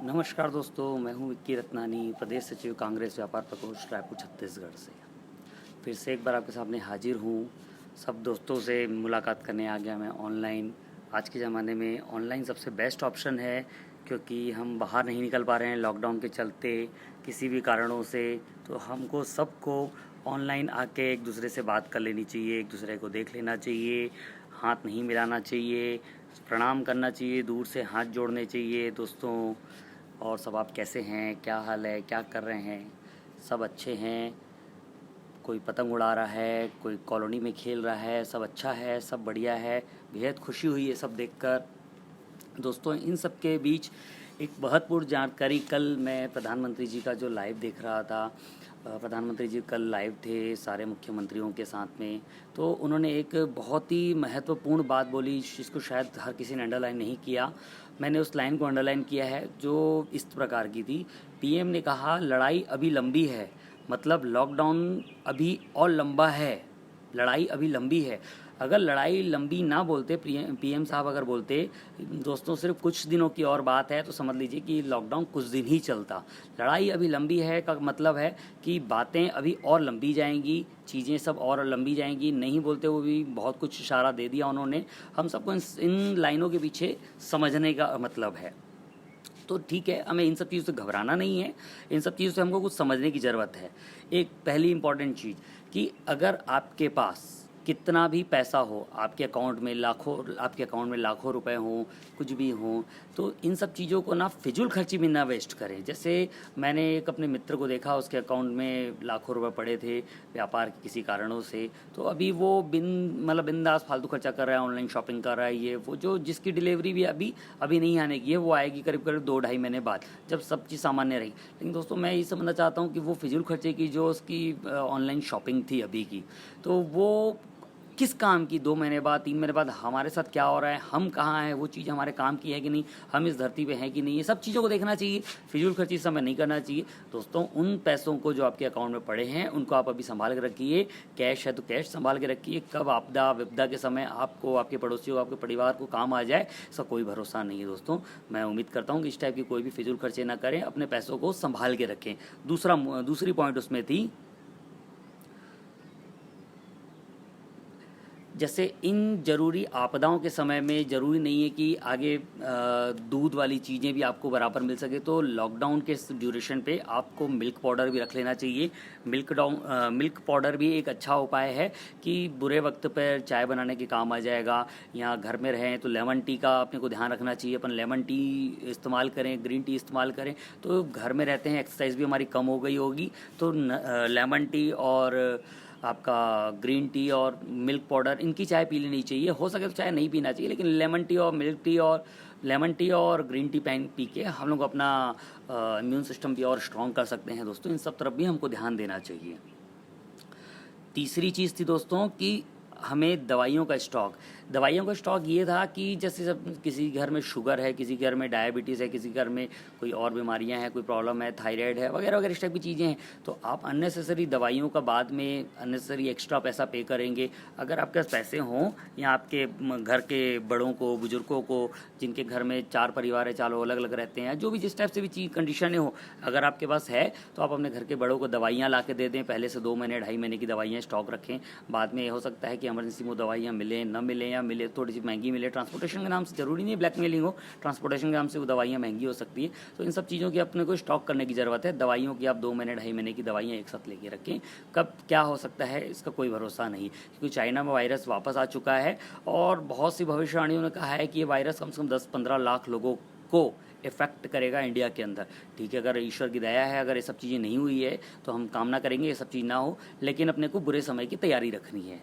नमस्कार दोस्तों, मैं हूं विक्की रत्नानी, प्रदेश सचिव कांग्रेस व्यापार प्रकोष्ठ रायपुर छत्तीसगढ़ से। फिर से एक बार आपके सामने हाजिर हूं। सब दोस्तों से मुलाकात करने आ गया मैं ऑनलाइन। आज के ज़माने में ऑनलाइन सबसे बेस्ट ऑप्शन है, क्योंकि हम बाहर नहीं निकल पा रहे हैं लॉकडाउन के चलते किसी भी कारणों से। तो हमको सबको ऑनलाइन आके एक दूसरे से बात कर लेनी चाहिए, एक दूसरे को देख लेना चाहिए, हाथ नहीं मिलाना चाहिए, प्रणाम करना चाहिए, दूर से हाथ जोड़ने चाहिए दोस्तों। और सब आप कैसे हैं, क्या हाल है, क्या कर रहे हैं? सब अच्छे हैं? कोई पतंग उड़ा रहा है, कोई कॉलोनी में खेल रहा है, सब अच्छा है, सब बढ़िया है। बेहद खुशी हुई है सब देखकर दोस्तों। इन सब के बीच एक महत्वपूर्ण जानकारी, कल मैं प्रधानमंत्री जी का जो लाइव देख रहा था। प्रधानमंत्री जी कल लाइव थे सारे मुख्यमंत्रियों के साथ में। तो उन्होंने एक बहुत ही महत्वपूर्ण बात बोली, जिसको शायद हर किसी ने अंडरलाइन नहीं किया। मैंने उस लाइन को अंडरलाइन किया है, जो इस प्रकार की थी। पीएम ने कहा लड़ाई अभी लंबी है, मतलब लॉकडाउन अभी और लंबा है, लड़ाई अभी लंबी है। अगर लड़ाई लंबी ना बोलते, पीएम साहब अगर बोलते दोस्तों सिर्फ कुछ दिनों की और बात है, तो समझ लीजिए कि लॉकडाउन कुछ दिन ही चलता। लड़ाई अभी लंबी है का मतलब है कि बातें अभी और लंबी जाएंगी, चीज़ें सब और लंबी जाएंगी। नहीं बोलते हुए भी बहुत कुछ इशारा दे दिया उन्होंने। हम सबको इन लाइनों के पीछे समझने का मतलब है। तो ठीक है, हमें इन सब चीज़ों से घबराना नहीं है, इन सब चीज़ों से हमको कुछ समझने की ज़रूरत है। एक पहली इंपॉर्टेंट चीज़ कि अगर आपके पास कितना भी पैसा हो, आपके अकाउंट में लाखों रुपए हों, कुछ भी हों, तो इन सब चीज़ों को ना फिजूल खर्ची में ना वेस्ट करें। जैसे मैंने एक अपने मित्र को देखा, उसके अकाउंट में लाखों रुपए पड़े थे व्यापार के किसी कारणों से। तो अभी वो बिंदास फालतू खर्चा कर रहा है, ऑनलाइन शॉपिंग कर रहा है। ये वो जो जिसकी डिलीवरी भी अभी नहीं आने की है, वो आएगी करीब करीब 2-2.5 महीने बाद, जब सब चीज़ सामान्य रही। लेकिन दोस्तों मैं ये समझना चाहता हूँ कि वो फिजूल खर्चे की जो उसकी ऑनलाइन शॉपिंग थी अभी की, तो वो किस काम की? 2 महीने बाद, 3 महीने बाद हमारे साथ क्या हो रहा है, हम कहाँ हैं, वो चीज़ हमारे काम की है कि नहीं, हम इस धरती पे हैं कि नहीं, ये सब चीज़ों को देखना चाहिए। फिजूल खर्ची समय नहीं करना चाहिए दोस्तों। उन पैसों को जो आपके अकाउंट में पड़े हैं, उनको आप अभी संभाल के रखिए। कैश है तो कैश संभाल के रखिए। कब आपदा विपदा के समय आपको, आपके पड़ोसियों, आपके परिवार को काम आ जाए, इसका कोई भरोसा नहीं है दोस्तों। मैं उम्मीद करता हूँ कि इस टाइप की कोई भी फिजूल खर्चे ना करें, अपने पैसों को संभाल के रखें। दूसरी पॉइंट उसमें थी, जैसे इन ज़रूरी आपदाओं के समय में ज़रूरी नहीं है कि आगे दूध वाली चीज़ें भी आपको बराबर मिल सके। तो लॉकडाउन के ड्यूरेशन पे आपको मिल्क पाउडर भी रख लेना चाहिए। मिल्क पाउडर भी एक अच्छा उपाय है कि बुरे वक्त पर चाय बनाने के काम आ जाएगा। या घर में रहें तो लेमन टी का अपने को ध्यान रखना चाहिए, अपन लेमन टी इस्तेमाल करें, ग्रीन टी इस्तेमाल करें। तो घर में रहते हैं, एक्सरसाइज भी हमारी कम हो गई होगी, तो लेमन टी और आपका ग्रीन टी और मिल्क पाउडर, इनकी चाय पी लेनी चाहिए। हो सके तो चाय नहीं पीना चाहिए, लेकिन लेमन टी और ग्रीन टी पी के हम लोग अपना इम्यून सिस्टम भी और स्ट्रॉन्ग कर सकते हैं दोस्तों। इन सब तरफ भी हमको ध्यान देना चाहिए। तीसरी चीज़ थी दोस्तों कि हमें दवाइयों का स्टॉक ये था कि जैसे जब किसी घर में शुगर है, किसी घर में डायबिटीज़ है, किसी घर में कोई और बीमारियां हैं, कोई प्रॉब्लम है, थायराइड है, वगैरह वगैरह इस टाइप की चीज़ें हैं, तो आप अननेसेसरी दवाइयों का बाद में अननेसेसरी एक्स्ट्रा पैसा पे करेंगे। अगर आपके पास पैसे हों, या आपके घर के बड़ों को, बुजुर्गों को, जिनके घर में 4 परिवार है, 4 अलग अलग रहते हैं, जो भी जिस टाइप से भी चीज़ कंडीशन हो, अगर आपके पास है तो आप अपने घर के बड़ों को दवाइयाँ ला के दे दें। पहले से 2 महीने 2.5 महीने की दवाइयाँ स्टॉक रखें। बाद में हो सकता है कि इमरजेंसी में दवाइयाँ मिलें, न मिलें, या मिले थोड़ी सी महंगी मिले। ट्रांसपोर्टेशन के नाम से ज़रूरी नहीं ब्लैकमेलिंग हो, ट्रांसपोर्टेशन के नाम से वो दवाइयाँ महंगी हो सकती है। तो इन सब चीज़ों की अपने को स्टॉक करने की ज़रूरत है। दवाइयों की आप 2 महीने 2.5 महीने की दवाइयाँ एक साथ लेके रखें। कब क्या हो सकता है इसका कोई भरोसा नहीं, क्योंकि चाइना में वायरस वापस आ चुका है, और बहुत सी भविष्यवाणियों ने कहा है कि ये वायरस कम से कम 10-15 लाख लोगों को इफेक्ट करेगा इंडिया के अंदर। ठीक है, अगर ईश्वर की दया है, अगर ये सब चीज़ें नहीं हुई है, तो हम कामना करेंगे ये सब चीज़ ना हो, लेकिन अपने को बुरे समय की तैयारी रखनी है।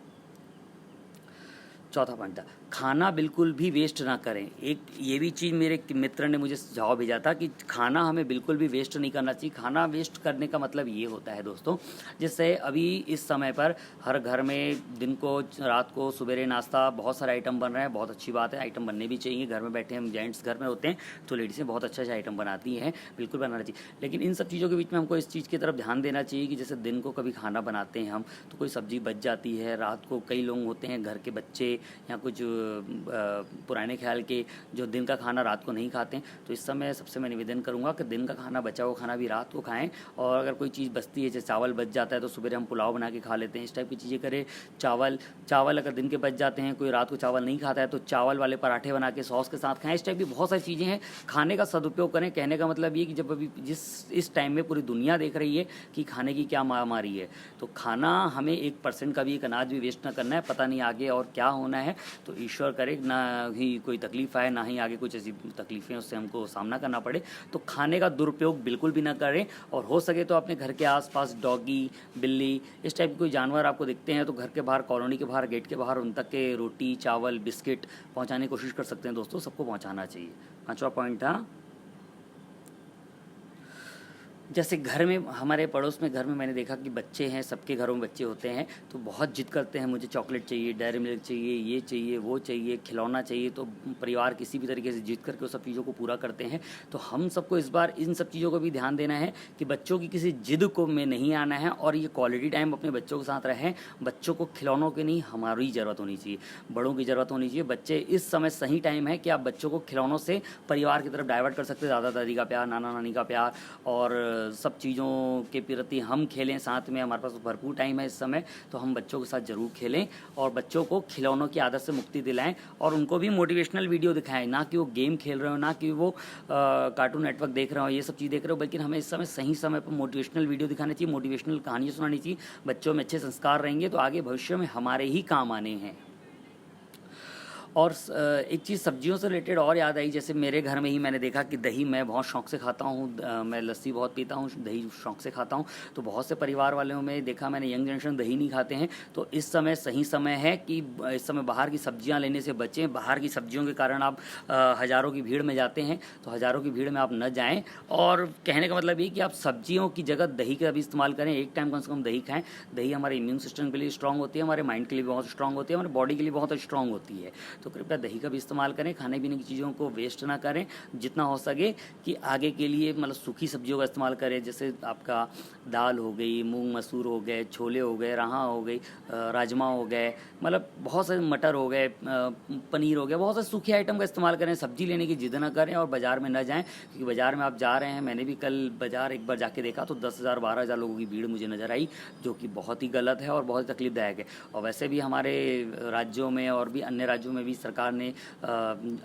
चौथा पॉइंट था, खाना बिल्कुल भी वेस्ट ना करें। एक ये भी चीज़ मेरे मित्र ने मुझे सुझाव भेजा था कि खाना हमें बिल्कुल भी वेस्ट नहीं करना चाहिए। खाना वेस्ट करने का मतलब ये होता है दोस्तों, जैसे अभी इस समय पर हर घर में दिन को, रात को, सवेरे नाश्ता, बहुत सारे आइटम बन रहे हैं। बहुत अच्छी बात है, आइटम बनने भी चाहिए। घर में बैठे हम जेंट्स घर में होते हैं, तो लेडीज़ें बहुत अच्छा अच्छा आइटम बनाती हैं, बिल्कुल बनाना चाहिए। लेकिन इन सब चीज़ों के बीच में हमको इस चीज़ की तरफ ध्यान देना चाहिए कि जैसे दिन को कभी खाना बनाते हैं हम, तो कोई सब्ज़ी बच जाती है, रात को कई लोग होते हैं घर के बच्चे या कुछ पुराने ख्याल के जो दिन का खाना रात को नहीं खाते हैं, तो इस समय सबसे मैं निवेदन करूँगा कि दिन का खाना, बचा हुआ खाना भी रात को खाएँ। और अगर कोई चीज़ बचती है, जैसे चावल बच जाता है तो सुबह हम पुलाव बना के खा लेते हैं, इस टाइप की चीज़ें करें। चावल अगर दिन के बच जाते हैं, कोई रात को चावल नहीं खाता है तो चावल वाले पराठे बना के सॉस के साथ खाएँ। इस टाइप की बहुत सारी चीज़ें हैं, खाने का सदुपयोग करें। कहने का मतलब ये कि जब अभी इस टाइम में पूरी दुनिया देख रही है कि खाने की क्या महामारी है, तो खाना हमें 1% का भी एक अनाज भी वेस्ट ना करना है। पता नहीं आगे और क्या होना है, तो ईश्वर करे ना ही कोई तकलीफ आए, ना ही आगे कुछ ऐसी तकलीफ़ें उससे हमको सामना करना पड़े। तो खाने का दुरुपयोग बिल्कुल भी ना करें, और हो सके तो अपने घर के आसपास डॉगी, बिल्ली, इस टाइप के कोई जानवर आपको दिखते हैं तो घर के बाहर, कॉलोनी के बाहर, गेट के बाहर उन तक के रोटी, चावल, बिस्किट पहुंचाने की कोशिश कर सकते हैं। दोस्तों, सबको पहुंचाना चाहिए। 5वां पॉइंट था, जैसे घर में, हमारे पड़ोस में घर में मैंने देखा कि बच्चे हैं, सबके घरों में बच्चे होते हैं, तो बहुत जिद करते हैं, मुझे चॉकलेट चाहिए, डेयरी मिल्क चाहिए, ये चाहिए, वो चाहिए, खिलौना चाहिए। तो परिवार किसी भी तरीके से जिद करके वो सब चीज़ों को पूरा करते हैं। तो हम सबको इस बार इन सब चीज़ों को भी ध्यान देना है कि बच्चों की किसी जिद को में नहीं आना है, और ये क्वालिटी टाइम अपने बच्चों के साथ रहें। बच्चों को खिलौनों की नहीं, हमारी ज़रूरत होनी चाहिए, बड़ों की ज़रूरत होनी चाहिए। बच्चे, इस समय सही टाइम है कि आप बच्चों को खिलौनों से परिवार की तरफ डाइवर्ट कर सकते हैं। दादा दादी का प्यार, नाना नानी का प्यार, और सब चीज़ों के प्रति हम खेलें साथ में। हमारे पास भरपूर टाइम है इस समय, तो हम बच्चों के साथ ज़रूर खेलें और बच्चों को खिलौनों की आदत से मुक्ति दिलाएं, और उनको भी मोटिवेशनल वीडियो दिखाएं। ना कि वो गेम खेल रहे हो, ना कि वो कार्टून नेटवर्क देख रहे हो, ये सब चीज़ देख रहे हो, बल्कि हमें इस समय सही समय पर मोटिवेशनल वीडियो दिखानी चाहिए, मोटिवेशनल कहानियाँ सुनानी चाहिए। बच्चों में अच्छे संस्कार रहेंगे तो आगे भविष्य में हमारे ही काम आने हैं। और एक चीज़ सब्जियों से रिलेटेड और याद आई, जैसे मेरे घर में ही मैंने देखा कि दही मैं बहुत शौक से खाता हूँ, मैं लस्सी बहुत पीता हूँ, दही शौक से खाता हूँ। तो बहुत से परिवार वालों में देखा मैंने, यंग जनरेशन दही नहीं खाते हैं। तो इस समय सही समय है कि इस समय बाहर की सब्जियाँ लेने से बचें। बाहर की सब्जियों के कारण आप हज़ारों की भीड़ में जाते हैं, तो हज़ारों की भीड़ में आप न जाएँ। और कहने का मतलब ये कि आप सब्जियों की जगह दही का भी इस्तेमाल करें। एक टाइम कम से कम दही खाएँ। दही हमारे इम्यून सिस्टम के लिए स्ट्रॉन्ग होती है, हमारे माइंड के लिए बहुत स्ट्रॉन्ग होती है, हमारे बॉडी के लिए बहुत स्ट्रॉन्ग होती है। तो कृपया दही का भी इस्तेमाल करें। खाने पीने की चीज़ों को वेस्ट ना करें, जितना हो सके कि आगे के लिए मतलब सूखी सब्जियों का इस्तेमाल करें। जैसे आपका दाल हो गई, मूंग मसूर हो गए, छोले हो गए, राहा हो गई, राजमा हो गए, मतलब बहुत सारे, मटर हो गए, पनीर हो गया, बहुत सारे सूखे आइटम का इस्तेमाल करें। सब्जी लेने की जिद ना करें और बाज़ार में ना जाएं, क्योंकि बाज़ार में आप जा रहे हैं, मैंने भी कल बाज़ार एक बार जाके देखा तो 10,000 12,000 लोगों की भीड़ मुझे नज़र आई, जो कि बहुत ही गलत है और बहुत ही तकलीफदायक है। और वैसे भी हमारे राज्यों में और भी अन्य राज्यों में भी सरकार ने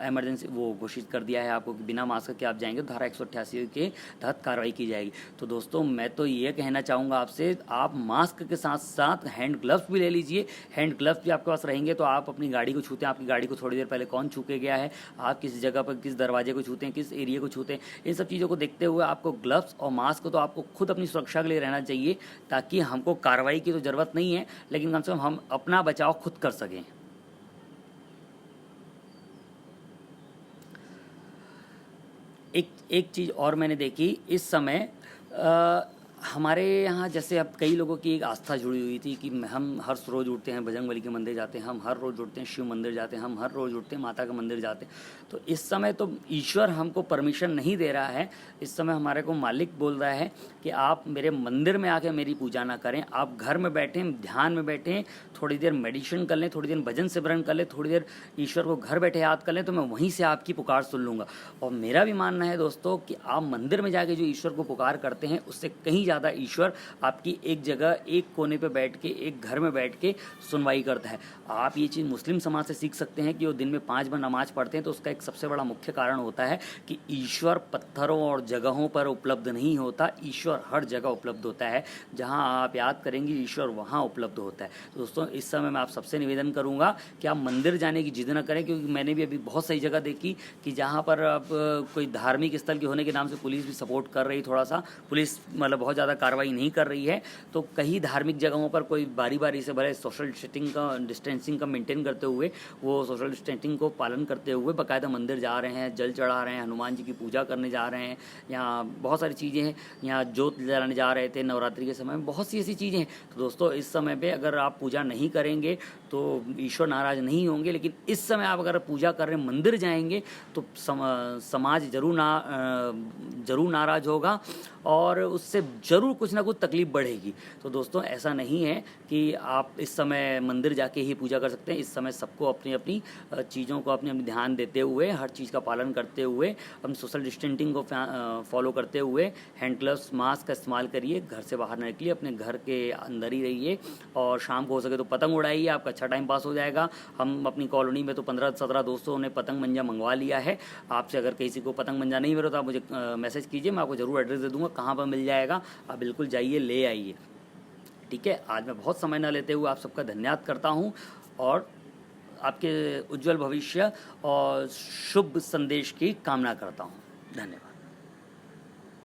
इमरजेंसी वो घोषित कर दिया है आपको कि बिना मास्क के आप जाएंगे तो धारा 188 के तहत कार्रवाई की जाएगी। तो दोस्तों, मैं तो ये कहना चाहूँगा आपसे, आप मास्क के साथ साथ हैंड ग्लव्स भी ले लीजिए। हैंड ग्लव्स भी आपके पास रहेंगे तो आप अपनी गाड़ी को छूते हैं, आपकी गाड़ी को थोड़ी देर पहले कौन छू के गया है, आप किस जगह पर किस दरवाजे को छूते हैं, किस एरिया को छूते हैं, इन सब चीज़ों को देखते हुए आपको ग्लव्स और मास्क तो आपको खुद अपनी सुरक्षा के लिए रहना चाहिए, ताकि हमको कार्रवाई की तो ज़रूरत नहीं है, लेकिन कम से कम हम अपना बचाव खुद कर सकें। एक चीज़ और मैंने देखी इस समय, हमारे यहाँ जैसे अब कई लोगों की एक आस्था जुड़ी हुई थी कि हम हर रोज़ उठते हैं, बजरंगबली के मंदिर जाते हैं, हम हर रोज़ उठते हैं, शिव मंदिर जाते हैं, हम हर रोज़ उठते हैं, माता का मंदिर जाते हैं। तो इस समय तो ईश्वर हमको परमिशन नहीं दे रहा है। इस समय हमारे को मालिक बोल रहा है कि आप मेरे मंदिर में आके मेरी पूजा ना करें, आप घर में बैठें, ध्यान में बैठें, थोड़ी देर मेडिटेशन कर लें, थोड़ी देर भजन सिमरन कर लें, थोड़ी देर ईश्वर को घर बैठे याद कर लें, तो मैं वहीं से आपकी पुकार सुन लूँगा। और मेरा भी मानना है दोस्तों कि आप मंदिर में जाके जो ईश्वर को पुकार करते हैं, उससे कहीं ज़्यादा ईश्वर आपकी एक जगह, एक कोने पे बैठ के, एक घर में बैठ के सुनवाई करता है। आप ये चीज़ मुस्लिम समाज से सीख सकते हैं कि वो दिन में 5 बार नमाज पढ़ते हैं, तो उसका एक सबसे बड़ा मुख्य कारण होता है कि ईश्वर पत्थरों और जगहों पर उपलब्ध नहीं होता, ईश्वर हर जगह उपलब्ध होता है। जहाँ आप याद करेंगे ईश्वर वहाँ उपलब्ध होता है। तो दोस्तों, इस समय मैं आप सबसे निवेदन करूँगा कि आप मंदिर जाने की जिद न करें, क्योंकि मैंने भी अभी बहुत सही जगह देखी कि जहाँ पर अब कोई धार्मिक स्थल के होने के नाम से पुलिस भी सपोर्ट कर रही, थोड़ा सा पुलिस मतलब बहुत ज़्यादा कार्रवाई नहीं कर रही है। तो कई धार्मिक जगहों पर कोई बारी बारी से भले सोशल डिस्टेंसिंग का मेंटेन करते हुए, वो सोशल डिस्टेंसिंग को पालन करते हुए बाकायदा मंदिर जा रहे हैं, जल चढ़ा रहे हैं, हनुमान जी की पूजा करने जा रहे हैं, यहाँ बहुत सारी चीज़ें हैं, यहाँ जोत जलाने जा रहे थे नवरात्रि के समय में, बहुत सी ऐसी चीज़ें हैं। तो दोस्तों, इस समय पे अगर आप पूजा नहीं करेंगे तो तो ईश्वर नाराज़ नहीं होंगे। लेकिन इस समय आप अगर पूजा कर रहे हैं, मंदिर जाएंगे तो समाज ज़रूर नाराज़ होगा और उससे ज़रूर कुछ ना कुछ तकलीफ़ बढ़ेगी। तो दोस्तों ऐसा नहीं है कि आप इस समय मंदिर जाके ही पूजा कर सकते हैं। इस समय सबको अपनी अपनी चीज़ों को अपने ध्यान देते हुए, हर चीज़ का पालन करते हुए, हम सोशल डिस्टेंसिंग को फॉलो करते हुए हैंड ग्लव्स, मास्क का इस्तेमाल करिए, घर से बाहर न निकलिए, अपने घर के अंदर ही रहिए और शाम को हो सके तो पतंग उड़ाइए, आपका अच्छा टाइम पास हो जाएगा। हम अपनी कॉलोनी में तो 15-17 दोस्तों ने पतंग मंजा मंगवा लिया है। आपसे अगर किसी को पतंग मंजा नहीं मिले तो आप मुझे मैसेज कीजिए, मैं आपको ज़रूर एड्रेस दे दूँगा कहाँ पर मिल जाएगा। आप बिल्कुल जाइए, ले आइए। ठीक है, आज मैं बहुत समय न लेते हुए आप सबका धन्यवाद करता हूँ और आपके उज्जवल भविष्य और शुभ संदेश की कामना करता हूँ। धन्यवाद।